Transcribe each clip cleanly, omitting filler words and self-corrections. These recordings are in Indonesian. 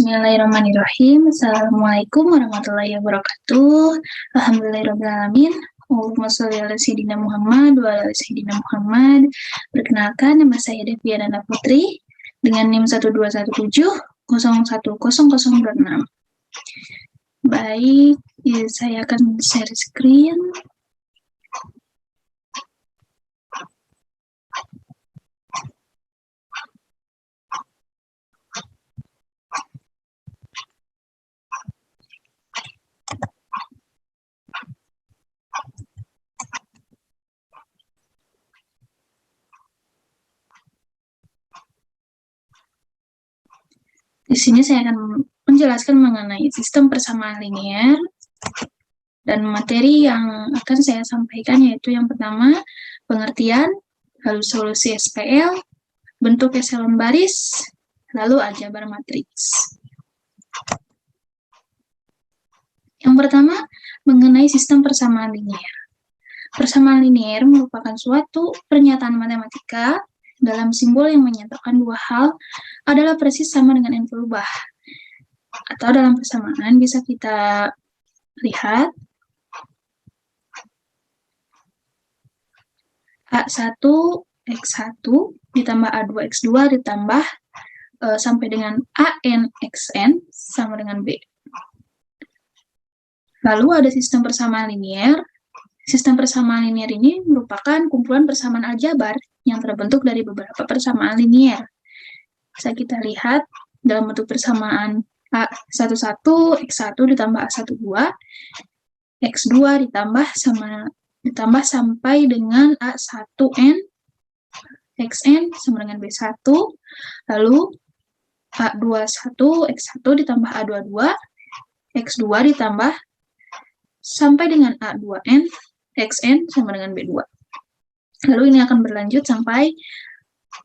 Bismillahirrahmanirrahim. Assalamualaikum warahmatullahi wabarakatuh. Alhamdulillahirrahmanirrahim. Allahumma sholli ala sayyidina Muhammad wa ala sayyidina Muhammad. Perkenalkan, nama saya Deviana Putri dengan NIM 12170101026. Baik, saya akan share screen. Di sini saya akan menjelaskan mengenai sistem persamaan linier dan materi yang akan saya sampaikan yaitu yang pertama pengertian, lalu solusi SPL, bentuk eselon baris, lalu aljabar matriks. Yang pertama mengenai sistem persamaan linier. Persamaan linier merupakan suatu pernyataan matematika dalam simbol yang menyatakan dua hal adalah persis sama dengan n berubah. Atau dalam persamaan bisa kita lihat A1 X1 ditambah A2 X2 ditambah sampai dengan AN XN sama dengan B. Lalu ada sistem persamaan linier. Sistem persamaan linier ini merupakan kumpulan persamaan aljabar yang terbentuk dari beberapa persamaan linier. Bisa kita lihat dalam bentuk persamaan A11, X1 ditambah A12, X2 ditambah sampai dengan A1N, XN sama dengan B1, lalu A21, X1 ditambah A22, X2 ditambah sampai dengan A2N, XN sama dengan B2. Lalu ini akan berlanjut sampai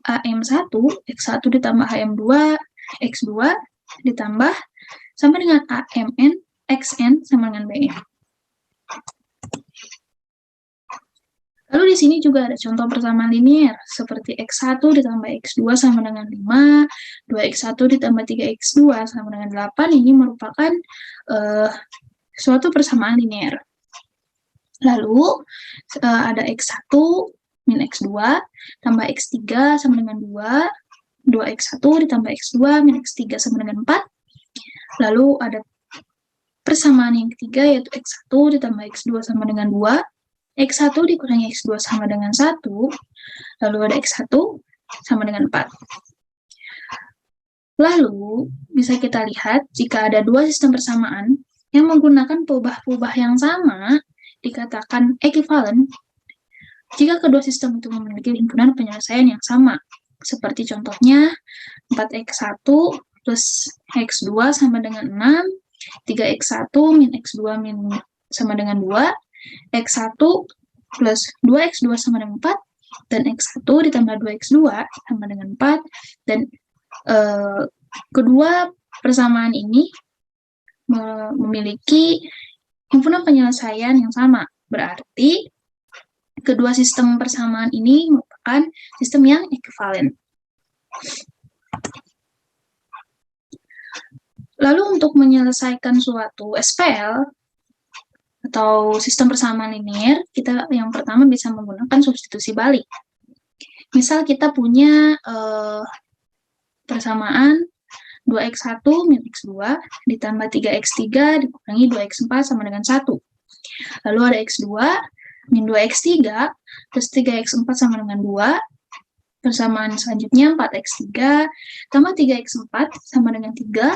AM1, X1 ditambah AM2, X2 ditambah sampai dengan AMN, XN sama dengan BN. Lalu di sini juga ada contoh persamaan linier, seperti X1 ditambah X2 sama dengan 5, 2X1 ditambah 3X2 sama dengan 8, ini merupakan suatu persamaan linier. Lalu ada X1 min X2 tambah X3 sama dengan 2, 2X1 ditambah X2 min X3 sama dengan 4. Lalu ada persamaan yang ketiga yaitu X1 ditambah X2 sama dengan 2, X1 dikurangi X2 sama dengan 1, lalu ada X1 sama dengan 4. Lalu bisa kita lihat jika ada dua sistem persamaan yang menggunakan peubah-peubah yang sama dikatakan ekivalen jika kedua sistem itu memiliki himpunan penyelesaian yang sama. Seperti contohnya 4X1 plus X2 sama dengan 6, 3X1 min X2 min sama dengan 2, X1 plus 2X2 sama dengan 4, dan X1 ditambah 2X2 sama dengan 4, dan kedua persamaan ini memiliki himpunan penyelesaian yang sama. Berarti kedua sistem persamaan ini merupakan sistem yang ekivalen. Lalu untuk menyelesaikan suatu SPL atau sistem persamaan linier, kita yang pertama bisa menggunakan substitusi balik. Misal kita punya persamaan 2X1 min X2 ditambah 3X3 dikurangi 2X4 sama dengan 1. Lalu ada X2 min 2X3 plus 3X4 sama dengan 2. Persamaan selanjutnya 4X3 tambah 3X4 sama dengan 3.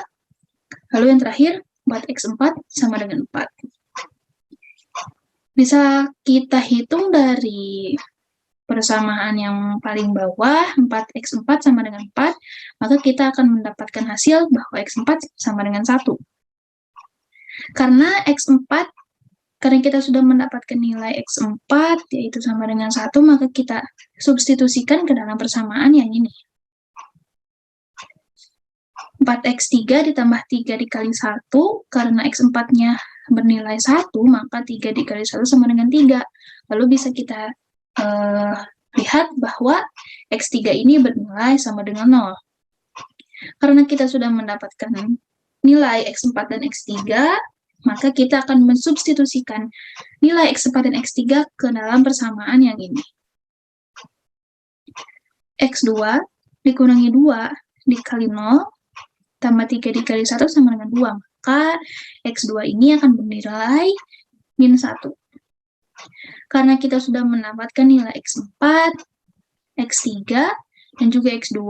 Lalu yang terakhir 4X4 sama dengan 4. Bisa kita hitung dari persamaan yang paling bawah 4X4 sama dengan 4, maka kita akan mendapatkan hasil bahwa X4 sama dengan 1. Karena kita sudah mendapatkan nilai X4 yaitu sama dengan 1, maka kita substitusikan ke dalam persamaan yang ini. 4X3 ditambah 3 dikali 1, karena X4-nya bernilai 1, maka 3 dikali 1 sama dengan 3. Lalu bisa kita lihat bahwa X3 ini bernilai sama dengan 0. Karena kita sudah mendapatkan nilai X4 dan X3, maka kita akan mensubstitusikan nilai X4 dan X3 ke dalam persamaan yang ini. X2 dikurangi 2 dikali 0, tambah 3 dikali 1 sama dengan 2. Maka X2 ini akan bernilai min 1. Karena kita sudah mendapatkan nilai X4, X3, dan juga X2,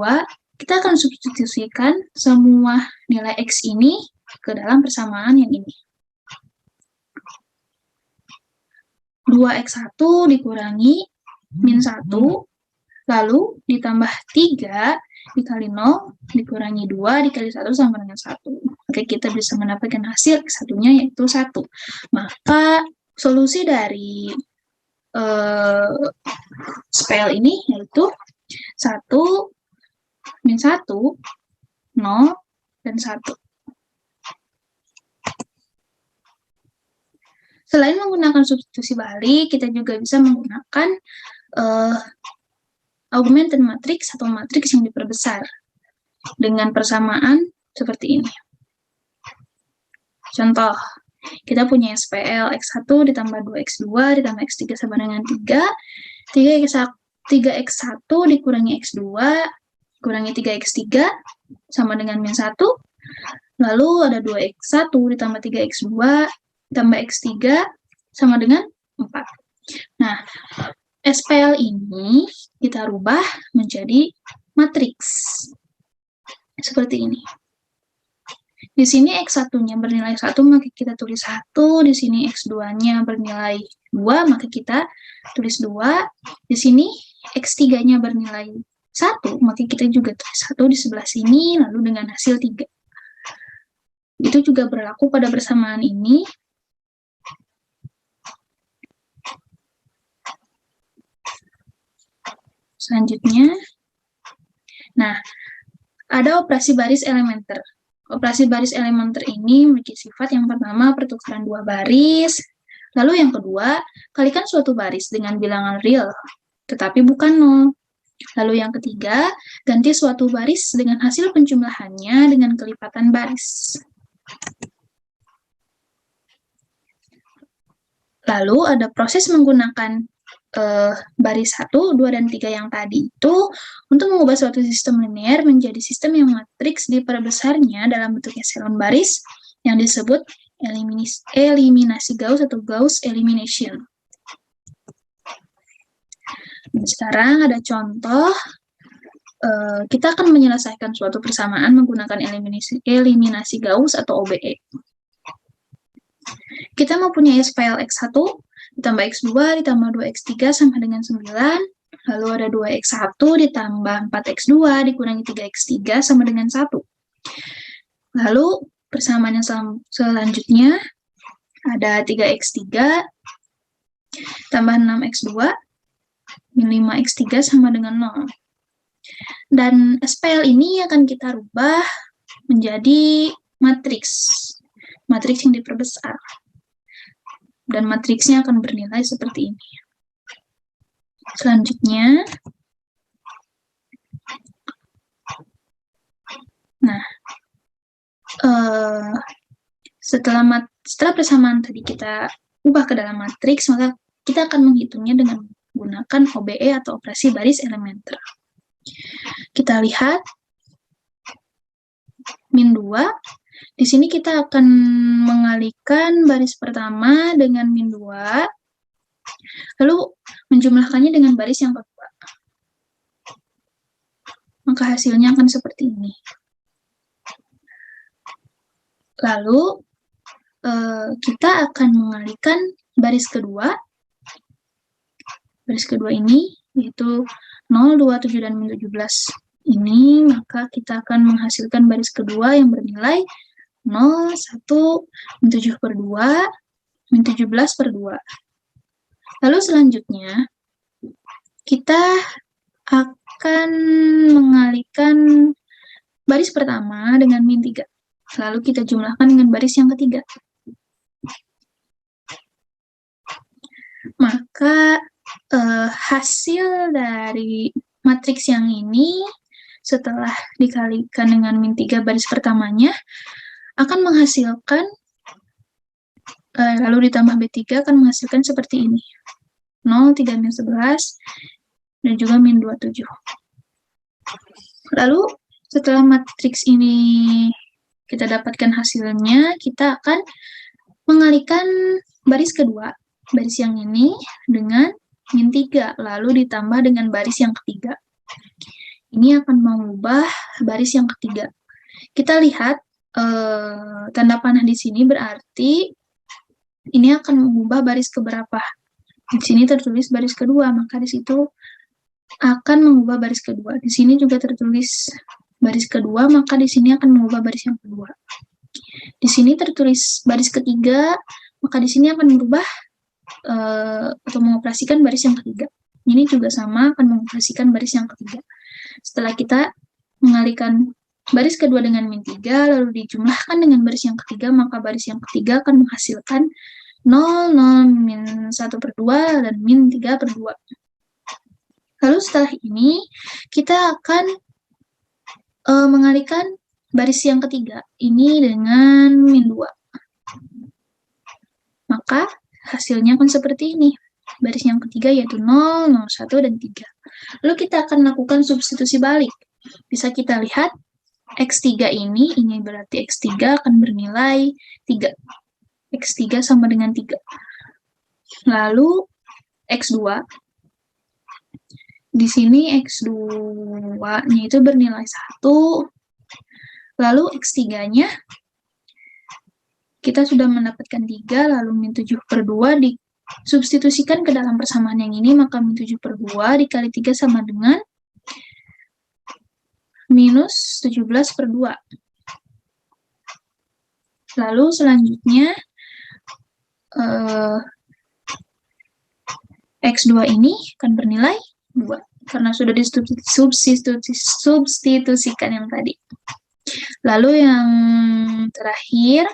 kita akan substitusikan semua nilai X ini ke dalam persamaan yang ini. 2X1 dikurangi min 1, lalu ditambah 3 dikali 0 dikurangi 2 dikali 1 sama dengan 1. Oke, kita bisa mendapatkan hasil X1-nya yaitu 1. Maka solusi dari spell ini yaitu 1, min 1, 0, dan 1. Selain menggunakan substitusi balik, kita juga bisa menggunakan augmented matrix atau matriks yang diperbesar dengan persamaan seperti ini. Contoh, kita punya SPL X1 ditambah 2X2 ditambah X3 sama dengan 3, 3X1 dikurangi X2 kurangi 3X3 sama dengan min 1, lalu ada 2X1 ditambah 3X2 ditambah X3 sama dengan 4. Nah, SPL ini kita rubah menjadi matriks seperti ini. Di sini X1-nya bernilai 1, maka kita tulis 1. Di sini X2-nya bernilai 2, maka kita tulis 2. Di sini X3-nya bernilai 1, maka kita juga tulis 1 di sebelah sini, lalu dengan hasil 3. Itu juga berlaku pada persamaan ini. Selanjutnya, nah, ada operasi baris elementer. Operasi baris elementer ini memiliki sifat yang pertama, pertukaran dua baris. Lalu yang kedua, kalikan suatu baris dengan bilangan real, tetapi bukan 0. Lalu yang ketiga, ganti suatu baris dengan hasil penjumlahannya dengan kelipatan baris. Lalu ada proses menggunakan baris 1, 2, dan 3 yang tadi itu untuk mengubah suatu sistem linear menjadi sistem yang matriks diperbesarnya dalam bentuk eselon baris yang disebut eliminasi Gauss atau Gauss elimination. Dan sekarang ada contoh, kita akan menyelesaikan suatu persamaan menggunakan eliminasi Gauss atau OBE. Kita mempunyai SPL X1 ditambah X2 ditambah 2X3 sama dengan 9, lalu ada 2X1 ditambah 4X2 dikurangi 3X3 sama dengan 1. Lalu persamaan yang selanjutnya ada 3X3 tambah 6X2 min 5X3 sama dengan 0. Dan SPL ini akan kita rubah menjadi matriks yang diperbesar. Dan matriksnya akan bernilai seperti ini. Selanjutnya, nah, setelah persamaan tadi kita ubah ke dalam matriks, maka kita akan menghitungnya dengan menggunakan OBE atau operasi baris elementer. Kita lihat min 2. Di sini kita akan mengalihkan baris pertama dengan min 2, lalu menjumlahkannya dengan baris yang kedua. Maka hasilnya akan seperti ini. Lalu, kita akan mengalihkan baris kedua. Baris kedua ini, yaitu 0, 2, 7, dan min 17 ini, maka kita akan menghasilkan baris kedua yang bernilai 0, 1, min 7 per 2, min 17 per 2. Lalu selanjutnya, kita akan mengalihkan baris pertama dengan min 3. Lalu kita jumlahkan dengan baris yang ketiga. Maka hasil dari matriks yang ini, setelah dikalikan dengan min 3 baris pertamanya, akan menghasilkan, lalu ditambah B3 akan menghasilkan seperti ini. 0, 3, min 11, dan juga min 27. Lalu, setelah matriks ini kita dapatkan hasilnya, kita akan mengalihkan baris kedua, baris yang ini dengan min 3, lalu ditambah dengan baris yang ketiga. Ini akan mengubah baris yang ketiga. Kita lihat tanda panah di sini berarti ini akan mengubah baris keberapa. Di sini tertulis baris kedua, maka di situ akan mengubah baris kedua. Di sini juga tertulis baris kedua, maka di sini akan mengubah baris yang kedua. Di sini tertulis baris ketiga, maka di sini akan merubah atau mengoperasikan baris yang ketiga. Ini juga sama, akan mengoperasikan baris yang ketiga. Setelah kita mengalihkan baris kedua dengan min 3, lalu dijumlahkan dengan baris yang ketiga, maka baris yang ketiga akan menghasilkan 0, 0, min 1/2, dan min 3/2. Lalu setelah ini, kita akan mengalihkan baris yang ketiga, ini dengan min 2. Maka hasilnya akan seperti ini. Baris yang ketiga yaitu 0, 0, 1, dan 3. Lalu kita akan lakukan substitusi balik. Bisa kita lihat, X3 ini berarti X3 akan bernilai 3. X3 sama dengan 3. Lalu, X2. Di sini X2-nya itu bernilai 1. Lalu, X3-nya, kita sudah mendapatkan 3, lalu min 7/2 disubstitusikan ke dalam persamaan yang ini, maka min 7/2 dikali 3 sama dengan minus 17/2. Lalu selanjutnya, X2 ini akan bernilai 2, karena sudah disubstitusikan yang tadi. Lalu yang terakhir,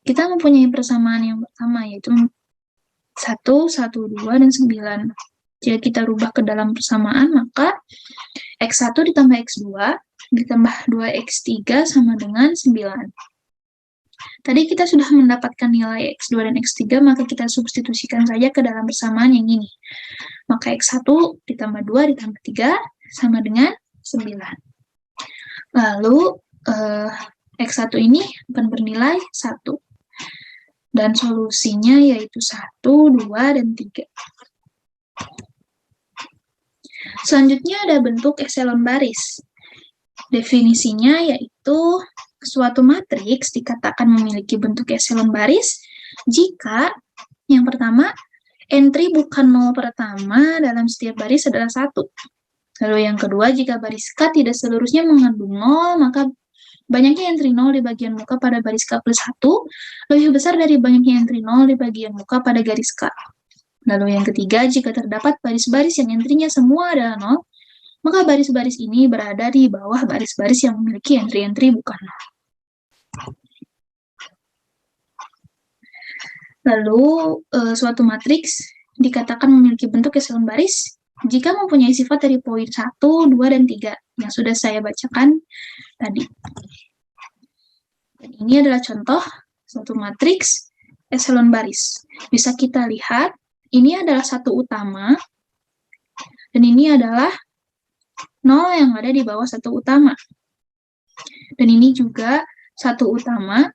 kita mempunyai persamaan yang pertama, yaitu 1, 1, 2, dan 9. Jika kita rubah ke dalam persamaan, maka X1 ditambah X2 ditambah 2X3 sama dengan 9. Tadi kita sudah mendapatkan nilai X2 dan X3, maka kita substitusikan saja ke dalam persamaan yang ini. Maka X1 ditambah 2 ditambah 3 sama dengan 9. Lalu, X1 ini akan bernilai 1. Dan solusinya yaitu 1, 2, dan 3. Selanjutnya ada bentuk eselon baris. Definisinya yaitu suatu matriks dikatakan memiliki bentuk eselon baris jika yang pertama, entry bukan 0 pertama dalam setiap baris adalah 1. Lalu yang kedua, jika baris K tidak seluruhnya mengandung 0, maka banyaknya entry 0 di bagian muka pada baris K plus 1 lebih besar dari banyaknya entry 0 di bagian muka pada garis K. Lalu yang ketiga, jika terdapat baris-baris yang entry-nya semua adalah 0, maka baris-baris ini berada di bawah baris-baris yang memiliki entry-entry bukan 0. Lalu, suatu matriks dikatakan memiliki bentuk eselon baris jika mempunyai sifat dari poin 1, 2, dan 3 yang sudah saya bacakan tadi. Dan ini adalah contoh suatu matriks eselon baris. Bisa kita lihat, ini adalah satu utama, dan ini adalah 0 yang ada di bawah satu utama. Dan ini juga satu utama,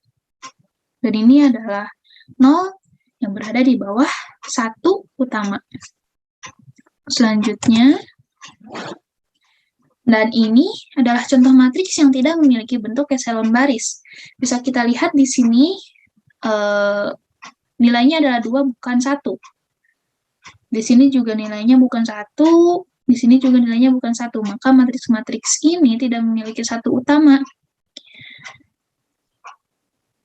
dan ini adalah 0 yang berada di bawah satu utama. Selanjutnya, dan ini adalah contoh matriks yang tidak memiliki bentuk eselon baris. Bisa kita lihat di sini, nilainya adalah 2, bukan 1. Di sini juga nilainya bukan 1, di sini juga nilainya bukan 1, maka matriks-matriks ini tidak memiliki satu utama.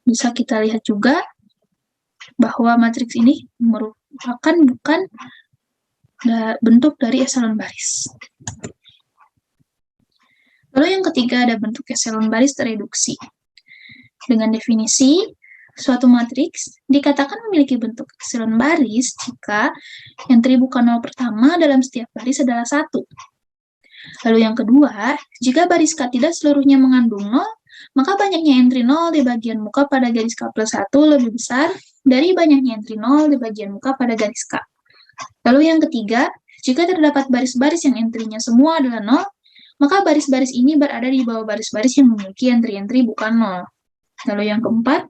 Bisa kita lihat juga bahwa matriks ini merupakan bukan bentuk dari eselon baris. Lalu yang ketiga ada bentuk eselon baris tereduksi. Dengan definisi, suatu matriks dikatakan memiliki bentuk eselon baris jika entry bukan 0 pertama dalam setiap baris adalah 1. Lalu yang kedua, jika baris K tidak seluruhnya mengandung 0, maka banyaknya entry 0 di bagian muka pada garis K plus 1 lebih besar dari banyaknya entry 0 di bagian muka pada garis K. Lalu yang ketiga, jika terdapat baris-baris yang entry-nya semua adalah 0, maka baris-baris ini berada di bawah baris-baris yang memiliki entry-entry bukan 0. Lalu yang keempat,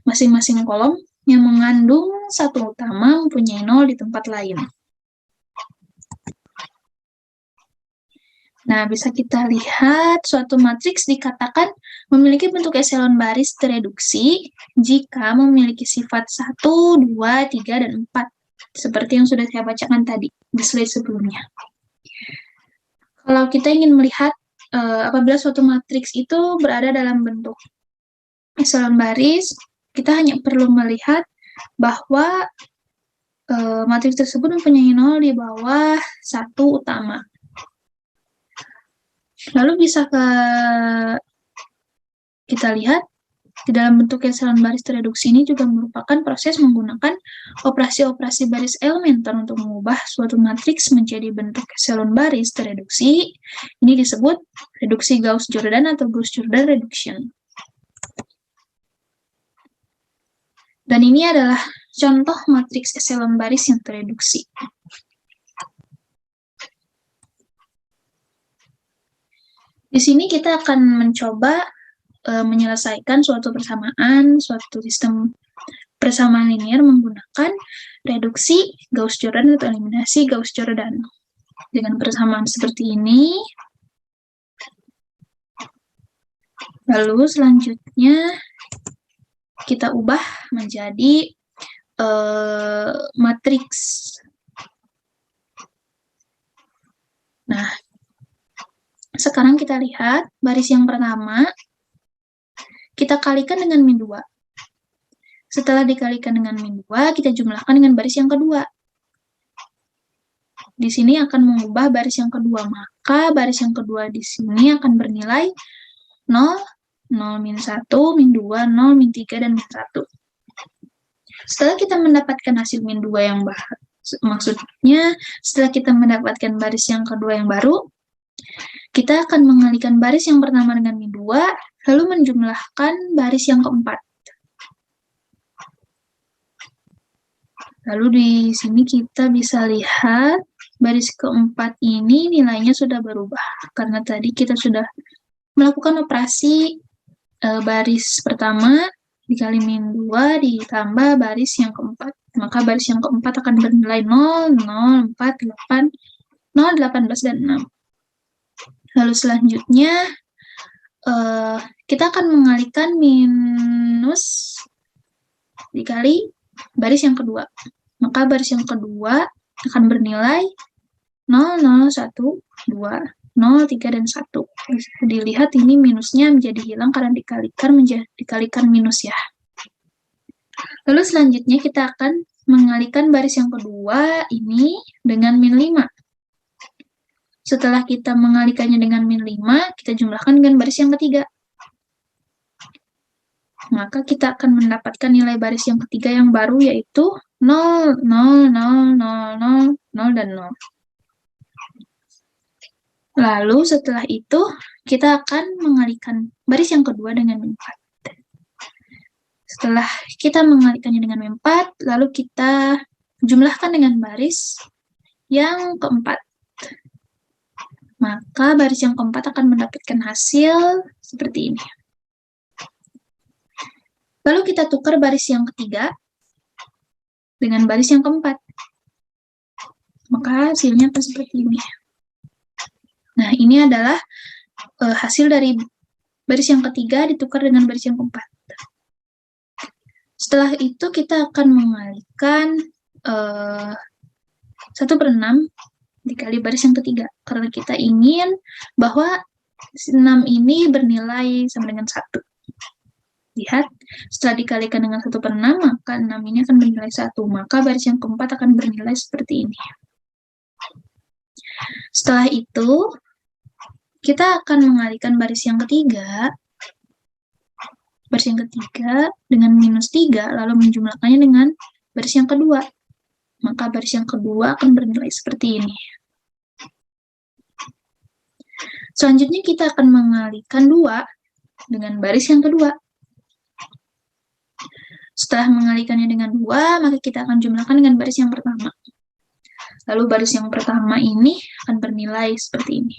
masing-masing kolom yang mengandung satu utama mempunyai 0 di tempat lain. Nah, bisa kita lihat suatu matriks dikatakan memiliki bentuk eselon baris tereduksi jika memiliki sifat 1, 2, 3, dan 4. Seperti yang sudah saya bacakan tadi di slide sebelumnya. Kalau kita ingin melihat apabila suatu matriks itu berada dalam bentuk eselon baris, kita hanya perlu melihat bahwa matriks tersebut mempunyai 0 di bawah 1 utama. Lalu bisa kita lihat di dalam bentuk eselon baris tereduksi ini juga merupakan proses menggunakan operasi-operasi baris elementer untuk mengubah suatu matriks menjadi bentuk eselon baris tereduksi. Ini disebut reduksi Gauss-Jordan atau Gauss-Jordan reduction. Dan ini adalah contoh matriks eselon baris yang tereduksi. Di sini kita akan mencoba menyelesaikan suatu persamaan, suatu sistem persamaan linear menggunakan reduksi Gauss-Jordan atau eliminasi Gauss-Jordan. Dengan persamaan seperti ini. Lalu selanjutnya kita ubah menjadi matriks. Nah, sekarang kita lihat baris yang pertama, kita kalikan dengan min 2. Setelah dikalikan dengan min 2, kita jumlahkan dengan baris yang kedua. Di sini akan mengubah baris yang kedua, maka baris yang kedua di sini akan bernilai 0, 0, min 1, min 2, 0, min 3, dan min 1. Setelah kita mendapatkan hasil min 2 yang baru, maksudnya setelah kita mendapatkan baris yang kedua yang baru, kita akan mengalikan baris yang pertama dengan min 2, lalu menjumlahkan baris yang keempat. Lalu di sini kita bisa lihat baris keempat ini nilainya sudah berubah, karena tadi kita sudah melakukan operasi baris pertama dikali min 2 ditambah baris yang keempat. Maka baris yang keempat akan bernilai 0, 0, 4, 8, 0, 18, dan 6. Lalu selanjutnya, kita akan mengalihkan minus dikali baris yang kedua. Maka baris yang kedua akan bernilai 0, 0, 1, 2, 0, 3, dan 1. Bisa dilihat ini minusnya menjadi hilang karena dikalikan minus ya. Lalu selanjutnya kita akan mengalihkan baris yang kedua ini dengan min 5. Setelah kita mengalihkannya dengan min 5, kita jumlahkan dengan baris yang ketiga. Maka kita akan mendapatkan nilai baris yang ketiga yang baru, yaitu 0, 0, 0, 0, 0, 0, dan 0. Lalu setelah itu, kita akan mengalihkan baris yang kedua dengan min 4. Setelah kita mengalihkannya dengan min 4, lalu kita jumlahkan dengan baris yang keempat. Maka baris yang keempat akan mendapatkan hasil seperti ini. Lalu kita tukar baris yang ketiga dengan baris yang keempat. Maka hasilnya akan seperti ini. Nah, ini adalah hasil dari baris yang ketiga ditukar dengan baris yang keempat. Setelah itu kita akan mengalihkan 1/6 dikali baris yang ketiga, karena kita ingin bahwa 6 ini bernilai sama dengan 1. Lihat, setelah dikalikan dengan 1/6, maka 6 ini akan bernilai 1. Maka baris yang keempat akan bernilai seperti ini. Setelah itu, kita akan mengalihkan baris yang ketiga dengan minus 3, lalu menjumlahkannya dengan baris yang kedua. Maka baris yang kedua akan bernilai seperti ini. Selanjutnya kita akan mengalihkan 2 dengan baris yang kedua. Setelah mengalikannya dengan 2, maka kita akan jumlahkan dengan baris yang pertama. Lalu baris yang pertama ini akan bernilai seperti ini.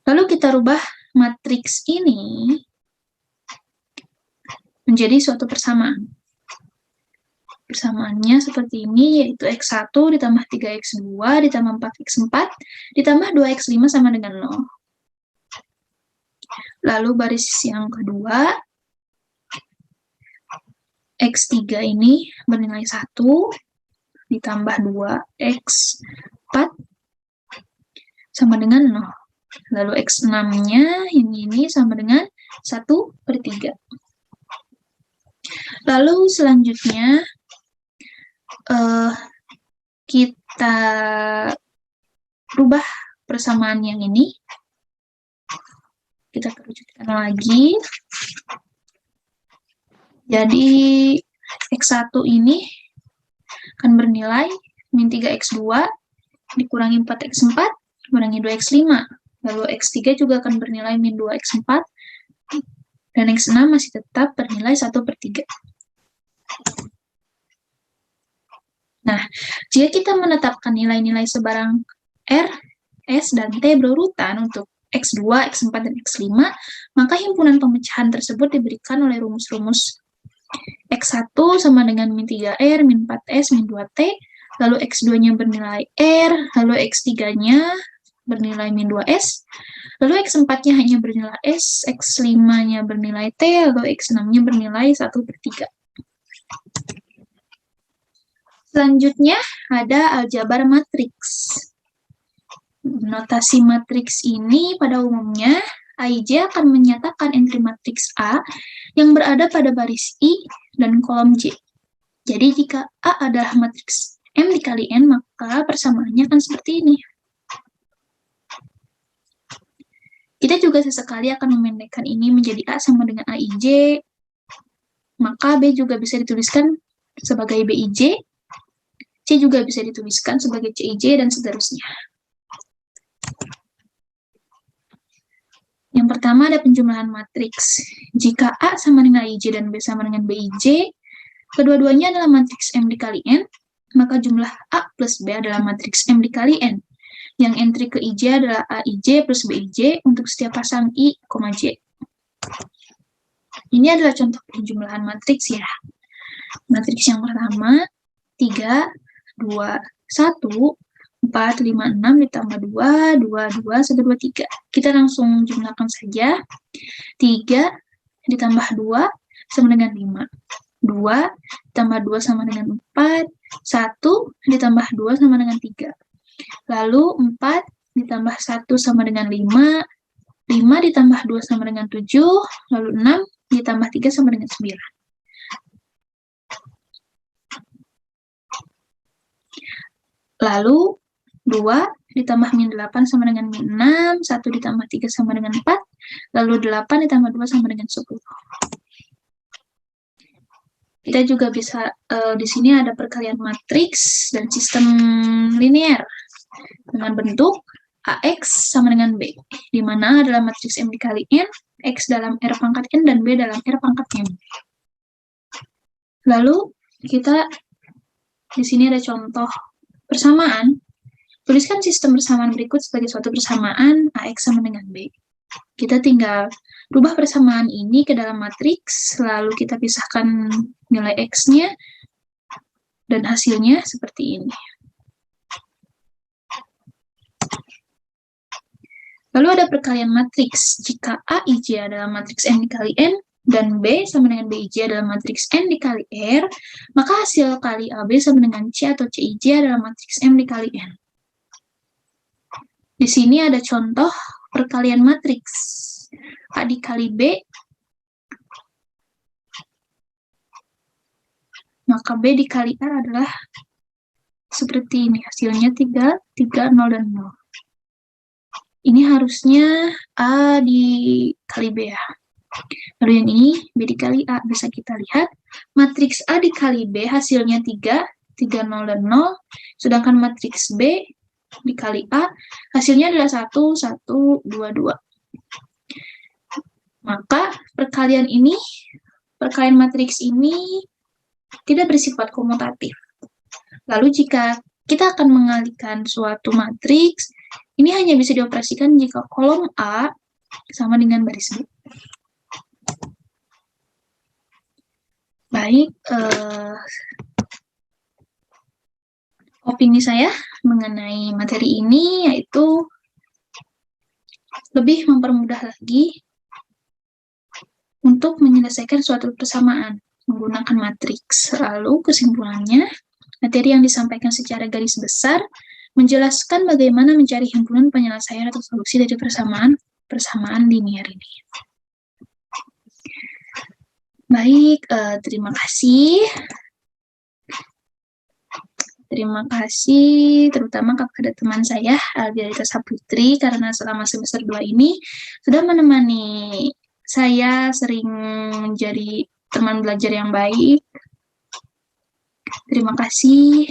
Lalu kita rubah matriks ini menjadi suatu persamaan. Persamaannya seperti ini, yaitu X1 ditambah 3X2 ditambah 4X4 ditambah 2X5 sama dengan 0. Lalu baris yang kedua, X3 ini bernilai 1 ditambah 2X4 sama dengan 0. Lalu X6-nya ini sama dengan 1/3. Lalu selanjutnya, kita rubah persamaan yang ini. Kita kerucutkan lagi. Jadi, X1 ini akan bernilai min 3X2 dikurangi 4X4 dikurangi 2X5. Lalu X3 juga akan bernilai min 2X4 dan X6 masih tetap bernilai 1/3. Nah, jika kita menetapkan nilai-nilai sebarang R, S, dan T berurutan untuk X2, X4, dan X5, maka himpunan pemecahan tersebut diberikan oleh rumus-rumus X1 sama dengan min 3R, min 4S, min 2T, lalu X2-nya bernilai R, lalu X3-nya bernilai min 2S, lalu X4-nya hanya bernilai S, X5-nya bernilai T, lalu X6-nya bernilai 1/3. Selanjutnya ada aljabar matriks. Notasi matriks ini pada umumnya AIJ akan menyatakan entri matriks A yang berada pada baris I dan kolom J. Jadi jika A adalah matriks M dikali N, maka persamaannya akan seperti ini. Kita juga sesekali akan memendekkan ini menjadi A sama dengan AIJ, maka B juga bisa dituliskan sebagai BIJ, C juga bisa dituliskan sebagai CIJ, dan seterusnya. Yang pertama ada penjumlahan matriks. Jika A sama dengan AIJ dan B sama dengan BIJ, kedua-duanya adalah matriks M dikali N, maka jumlah A plus B adalah matriks M dikali N. Yang entri ke IJ adalah AIJ plus BIJ untuk setiap pasang I, J. Ini adalah contoh penjumlahan matriks ya. Matriks yang pertama, 3, 2, 1, 4, 5, 6 ditambah 2, 2, 2, 1, 2, 3. Kita langsung jumlahkan saja. 3 ditambah 2 sama dengan 5. 2 ditambah 2 sama dengan 4. 1 ditambah 2 sama dengan 3. Lalu 4 ditambah 1 sama dengan 5. 5 ditambah 2 sama dengan 7. Lalu 6 ditambah 3 sama dengan 9. Lalu 2 ditambah min 8 sama dengan min 6, 1 ditambah 3 sama dengan 4, lalu 8 ditambah 2 sama dengan 10. Kita juga bisa, di sini ada perkalian matriks dan sistem linear dengan bentuk AX sama dengan B, di mana adalah matriks M dikali N, X dalam R pangkat N, dan B dalam R pangkat M. Lalu, kita di sini ada contoh persamaan. Tuliskan sistem persamaan berikut sebagai suatu persamaan AX sama dengan B. Kita tinggal rubah persamaan ini ke dalam matriks, lalu kita pisahkan nilai X-nya, dan hasilnya seperti ini. Lalu ada perkalian matriks. Jika AIJ adalah matriks M dikali N, dan B sama dengan BIJ adalah matriks N dikali R, maka hasil kali AB sama dengan C atau CIJ adalah matriks M dikali N. Di sini ada contoh perkalian matriks. A dikali B, maka B dikali R adalah seperti ini. Hasilnya 3, 3, 0, dan 0. Ini harusnya A dikali B ya. Lalu yang ini B dikali A. Bisa kita lihat, matriks A dikali B hasilnya 3, 3, 0, dan 0. Sedangkan matriks B dikali A, hasilnya adalah 1, 1, 2, 2. Maka perkalian matriks ini tidak bersifat komutatif. Lalu jika kita akan mengalihkan suatu matriks, ini hanya bisa dioperasikan jika kolom A sama dengan baris B. Baik, opini saya mengenai materi ini yaitu lebih mempermudah lagi untuk menyelesaikan suatu persamaan menggunakan matriks. Lalu kesimpulannya, materi yang disampaikan secara garis besar menjelaskan bagaimana mencari himpunan penyelesaian atau solusi dari persamaan linier ini. Baik, terima kasih. Terima kasih terutama kepada teman saya, Aldiarita Saputri, karena selama semester 2 ini sudah menemani saya sering menjadi teman belajar yang baik. Terima kasih.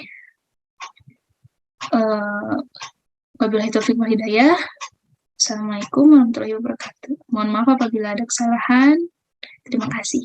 Wabillahi taufiq wal hidayah. Assalamualaikum warahmatullahi wabarakatuh. Mohon maaf apabila ada kesalahan. Terima kasih.